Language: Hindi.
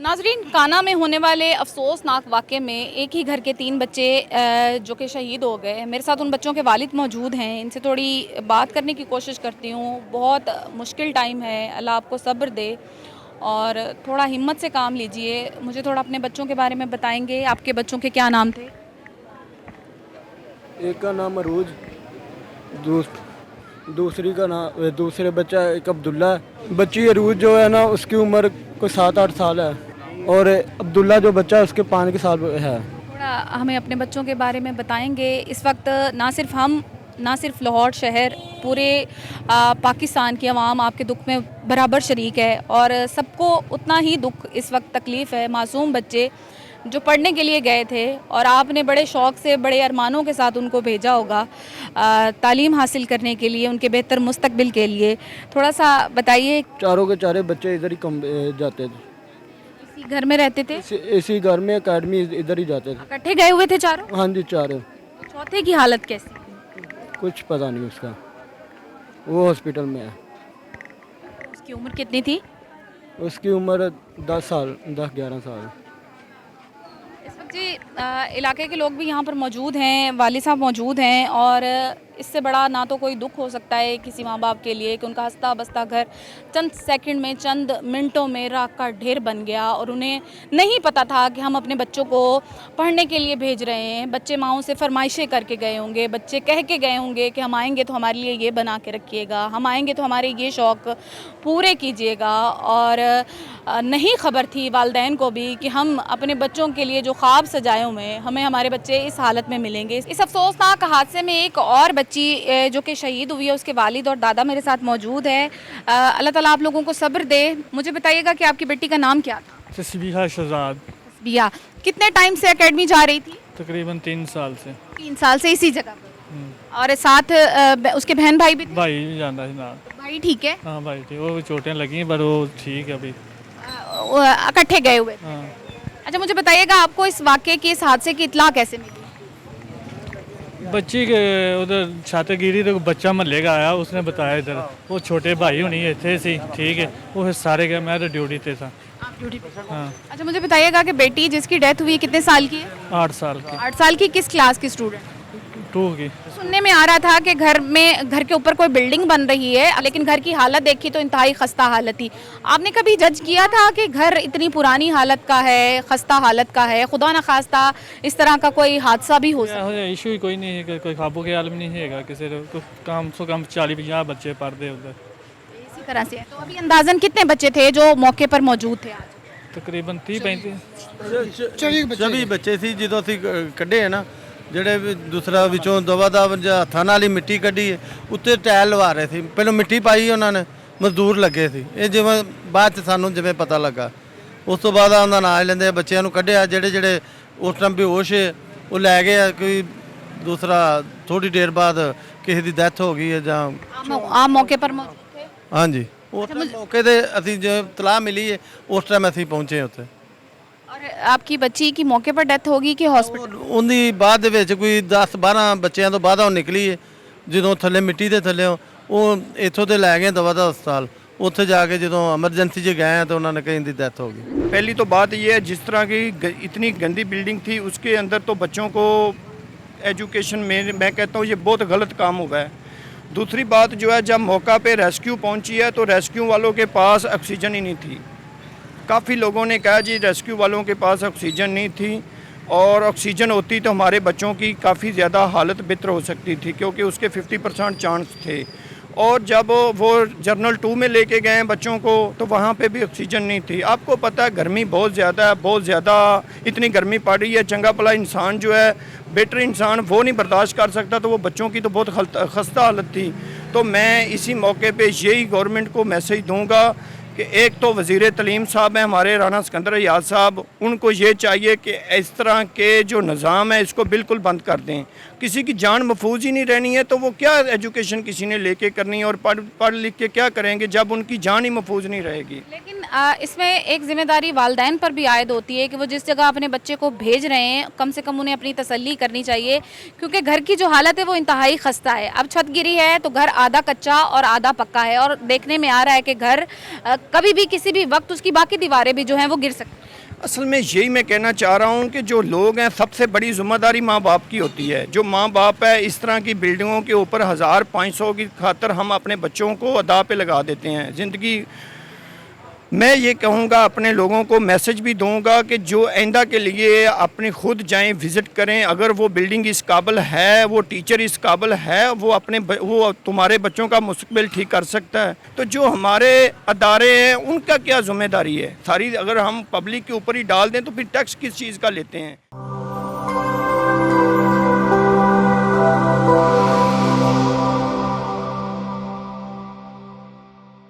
नाजरीन, काना में होने वाले अफसोसनाक वाक़े में एक ही घर के 3 बच्चे जो कि शहीद हो गए। मेरे साथ उन बच्चों के वालिद मौजूद हैं, इनसे थोड़ी बात करने की कोशिश करती हूँ। बहुत मुश्किल टाइम है, अल्लाह आपको सब्र दे और थोड़ा हिम्मत से काम लीजिए। मुझे थोड़ा अपने बच्चों के बारे में बताएंगे, आपके बच्चों के क्या नाम थे? एक का नाम अरूज, दूसरी का नाम दूसरे बच्चा एक अब्दुल्ला है। बच्ची अरूज जो है ना उसकी उम्र कोई 7-8 साल है और अब्दुल्ला जो बच्चा है उसके 5 साल है। थोड़ा हमें अपने बच्चों के बारे में बताएंगे। इस वक्त ना सिर्फ लाहौर शहर, पूरे पाकिस्तान की आवाम आपके दुख में बराबर शरीक है और सबको उतना ही दुख इस वक्त तकलीफ़ है। मासूम बच्चे जो पढ़ने के लिए गए थे और आपने बड़े शौक़ से, बड़े अरमानों के साथ उनको भेजा होगा तालीम हासिल करने के लिए, उनके बेहतर मुस्तकबिल के लिए। थोड़ा सा बताइए। चारों के चारे बच्चे इधर ही कम जाते थे, इसी घर में रहते थे? इसी घर में एकेडमी इधर ही जाते थे। इकट्ठे गए हुए थे चारों? हाँ जी, चारों। चौथे की हालत कैसी? कुछ पता नहीं उसका, वो हॉस्पिटल में है। उसकी उम्र कितनी थी? उसकी उम्र 10-11 साल। इस वक्त जी इलाके के लोग भी यहाँ पर मौजूद हैं, वालिद साहब मौजूद हैं और इससे बड़ा ना तो कोई दुख हो सकता है किसी माँ बाप के लिए कि उनका हंसता बसता घर चंद सेकंड में, चंद मिनटों में राख का ढेर बन गया और उन्हें नहीं पता था कि हम अपने बच्चों को पढ़ने के लिए भेज रहे हैं। बच्चे माओं से फरमाइशें करके गए होंगे, बच्चे कह के गए होंगे कि हम आएंगे तो हमारे लिए ये बना के रखिएगा, हम आएंगे तो हमारे ये शौक़ पूरे कीजिएगा। और नहीं खबर थी वालिदैन को भी कि हम अपने बच्चों के लिए जो ख्वाब सजाए हुए हैं, हमें हमारे बच्चे इस हालत में मिलेंगे। इस अफसोसनाक हादसे में एक और बच्ची जो कि शहीद हुई है, उसके वालिद और दादा मेरे साथ मौजूद है। अल्लाह ताला आप लोगों को सब्र दे। मुझे बताइएगा कि आपकी बेटी का नाम क्या था? तस्बीहा शहजाद। तस्बीहा कितने टाइम से एकेडमी जा रही थी? तकरीबन 3 साल से। 3 साल से इसी जगह पर। और साथ उसके बहन भाई भी थे? भाई भी जाना है ना। भाई ठीक है? हाँ भाई ठीक, वो चोटें लगी पर वो ठीक है अभी। इकट्ठे गए हुए थे? हाँ। अच्छा, मुझे बताइएगा आपको इस वाक़े की, इस हादसे की इत्तला कैसे मिली? बच्ची के उधर छाते गिरी तो बच्चा महल्ले का आया, उसने बताया इधर वो छोटे भाई होनी है थे सी, ठीक है। वो फिर सारे गए, मैं तो ड्यूटी पे था। आप ड्यूटी पे? हाँ। अच्छा, मुझे बताइएगा कि बेटी जिसकी डेथ हुई कितने साल की है? 8 साल की। 8 साल की। किस क्लास की स्टूडेंट? 2 की। सुनने में आ रहा था कि घर के ऊपर कोई बिल्डिंग बन रही है, लेकिन घर की हालत देखी तो इंतहाई खस्ता हालत थी। आपने कभी जज किया था कि घर इतनी पुरानी हालत का है, खस्ता हालत का है, खुदा न खास्ता इस तरह का कोई हादसा भी हो सकता है? इशू ही कोई नहीं है, कोई काबू के आलम नहीं है किसी को, कम से कम 40-50 बच्चे पढ़ते उधर। इसी तरह से है। तो अभी अंदाजन कितने बच्चे थे जो मौके पर मौजूद थे आज? तकरीबन 30-35। 24 ਬੱਚੇ ਸੀ ਜਦੋਂ ਅਸੀਂ ਕੱਢੇ ਹੈ ਨਾ, ਜਿਹੜੇ ਵੀ ਦੂਸਰਾ ਵਿੱਚੋਂ ਦਵਾ ਦਾ ਹੱਥਾਂ ਨਾਲ ਹੀ ਮਿੱਟੀ ਕੱਢੀ ਹੈ, ਉੱਤੇ ਟਾਇਲ ਲਵਾ ਰਹੇ ਸੀ। ਪਹਿਲਾਂ ਮਿੱਟੀ ਪਾਈ ਉਹਨਾਂ ਨੇ, ਮਜ਼ਦੂਰ ਲੱਗੇ ਸੀ। ਇਹ ਜਿਵੇਂ ਬਾਅਦ ਚ ਸਾਨੂੰ ਜਿਵੇਂ ਪਤਾ ਲੱਗਾ, ਉਸ ਤੋਂ ਬਾਅਦ ਉਹਨਾਂ ਨਾਲ ਲੈਂਦੇ ਬੱਚਿਆਂ ਨੂੰ ਕੱਢਿਆ। ਜਿਹੜੇ ਉਸ ਟਾਈਮ ਬੇਹੋਸ਼ ਉਹ ਲੈ ਗਏ ਆ। ਕੋਈ ਦੂਸਰਾ ਥੋੜੀ ਦੇਰ ਬਾਅਦ ਕਿਸੇ ਦੀ ਡੈਥ ਹੋ ਗਈ ਹੈ ਜਾਂ आप मौके पर मौजूद थे? ਹਾਂਜੀ। ਉਸ ਮੌਕੇ ਤੇ ਅਸੀਂ ਜੋ ਤਲਾਹ ਮਿਲੀ ਹੈ ਉਸ ਟਾਈਮ ਅਸੀਂ ਪਹੁੰਚੇ ਉੱਥੇ। और आपकी बच्ची की मौके पर डेथ होगी कि हॉस्पिटल? ਉਹਦੀ ਬਾਅਦ ਦੇ ਵਿੱਚ ਕੋਈ 10-12 ਬੱਚਿਆਂ ਤੋਂ ਬਾਅਦ ਉਹ ਨਿਕਲੀ ਹੈ। ਜਦੋਂ ਥੱਲੇ ਮਿੱਟੀ ਦੇ ਥੱਲੇ ਉਹ ਇੱਥੋਂ ਤੇ ਲੈ ਗਏ ਦਵਾ ਦਾ ਹਸਪਤਾਲ। ਉੱਥੇ ਜਾ ਕੇ ਜਦੋਂ ਐਮਰਜੈਂਸੀ 'ਚ ਗਏ ਤਾਂ ਉਹਨਾਂ ਨੇ ਕहीं ਦੀ डेथ हो गई। पहली तो बात ये है, जिस तरह की इतनी गंदी बिल्डिंग थी उसके अंदर तो बच्चों को एजुकेशन में मैं कहता हूँ ये बहुत गलत काम हुआ है। दूसरी बात जो है, जब मौका पे रेस्क्यू पहुँची है तो रेस्क्यू वालों के पास ऑक्सीजन ही नहीं थी। काफ़ी लोगों ने कहा जी रेस्क्यू वालों के पास ऑक्सीजन नहीं थी, और ऑक्सीजन होती तो हमारे बच्चों की काफ़ी ज़्यादा हालत बेहतर हो सकती थी क्योंकि उसके 50% चांस थे। और जब वो जर्नल 2 में लेके गए हैं बच्चों को तो वहाँ पे भी ऑक्सीजन नहीं थी। आपको पता है गर्मी बहुत ज़्यादा है, बहुत ज़्यादा इतनी गर्मी पड़ रही है। चंगा भला इंसान जो है, बेटर इंसान, वो नहीं बर्दाश्त कर सकता, तो वो बच्चों की तो बहुत खस्ता हालत थी। तो मैं इसी मौके पे यही गवर्नमेंट को मैसेज दूंगा कि एक तो वज़ीर तलीम साहब हैं हमारे राना सिकंदर याद साहब, उनको ये चाहिए कि इस तरह के जो निज़ाम है इसको बिल्कुल बंद कर दें। किसी की जान महफूज ही नहीं रहनी है तो वो क्या एजुकेशन किसी ने लेके करनी है और पढ़ लिख के क्या करेंगे जब उनकी जान ही महफूज नहीं रहेगी। लेकिन इसमें एक जिम्मेदारी वालिदैन पर भी आयद होती है कि वो जिस जगह अपने बच्चे को भेज रहे हैं कम से कम उन्हें अपनी तसल्ली करनी चाहिए, क्योंकि घर की जो हालत है वो इंतहाई खस्ता है। अब छत गिरी है तो घर आधा कच्चा और आधा पक्का है, और देखने में आ रहा है कि घर कभी भी किसी भी वक्त उसकी बाकी दीवारें भी जो हैं वो गिर सकती हैं। असल में यही मैं कहना चाह रहा हूँ कि जो लोग हैं सबसे बड़ी जिम्मेदारी माँ बाप की होती है। जो माँ बाप है इस तरह की बिल्डिंगों के ऊपर 1500 की खातर हम अपने बच्चों को अदा पे लगा देते हैं ज़िंदगी। मैं ये कहूँगा, अपने लोगों को मैसेज भी दूँगा कि जो आइंदा के लिए अपने खुद जाएं, विज़िट करें। अगर वो बिल्डिंग इस काबिल है, वो टीचर इस काबिल है, वो तुम्हारे बच्चों का मुस्तकबिल ठीक कर सकता है। तो जो हमारे अदारे हैं उनका क्या ज़िम्मेदारी है सारी, अगर हम पब्लिक के ऊपर ही डाल दें तो फिर टैक्स किस चीज़ का लेते हैं।